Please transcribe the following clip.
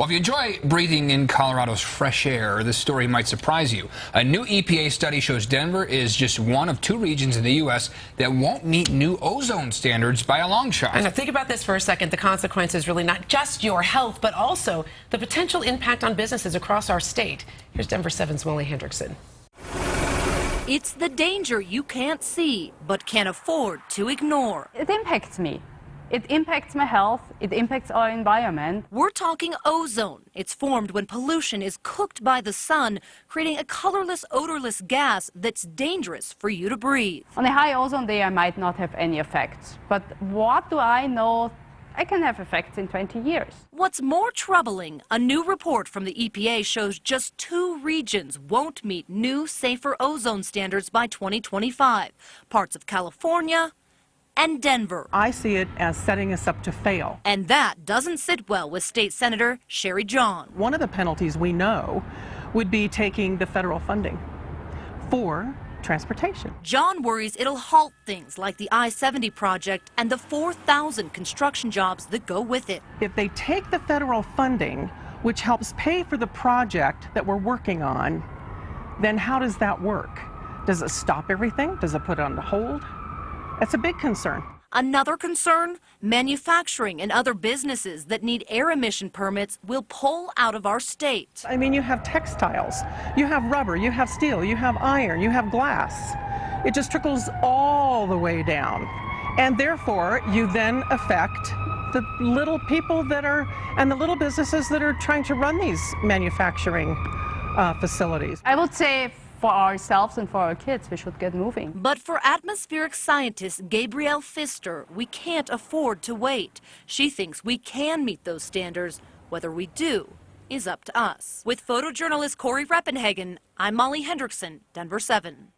Well, if you enjoy breathing in Colorado's fresh air, this story might surprise you. A new EPA study shows Denver is just one of 2 regions in the U.S. that won't meet new ozone standards by a long shot. And think about this for a second. The consequence is really not just your health, but also the potential impact on businesses across our state. Here's Denver 7's Molly Hendrickson. It's the danger you can't see, but can afford to ignore. It impacts me. It impacts my health. It impacts our environment. We're talking ozone. It's formed when pollution is cooked by the sun, creating a colorless, odorless gas that's dangerous for you to breathe. On a high ozone day, I might not have any effects. But what do I know? I can have effects in 20 years. What's more troubling, a new report from the EPA shows just 2 regions won't meet new, safer ozone standards by 2025. Parts of California and Denver. I see it as setting us up to fail. And that doesn't sit well with State Senator Sherry John. One of the penalties we know would be taking the federal funding for transportation. John worries it'll halt things like the I-70 project and the 4,000 construction jobs that go with it. If they take the federal funding, which helps pay for the project that we're working on, then how does that work? Does it stop everything? Does it put it on hold? That's a big concern. Another concern, manufacturing and other businesses that need air emission permits will pull out of our state. I mean, you have textiles, you have rubber, you have steel, you have iron, you have glass. It just trickles all the way down. And therefore, you then affect the little people that are, and the little businesses that are trying to run these manufacturing facilities. I would say for ourselves and for our kids, we should get moving. But for atmospheric scientist Gabrielle Pfister, we can't afford to wait. She thinks we can meet those standards. Whether we do is up to us. With photojournalist Corey Reppenhagen, I'm Molly Hendrickson, Denver 7.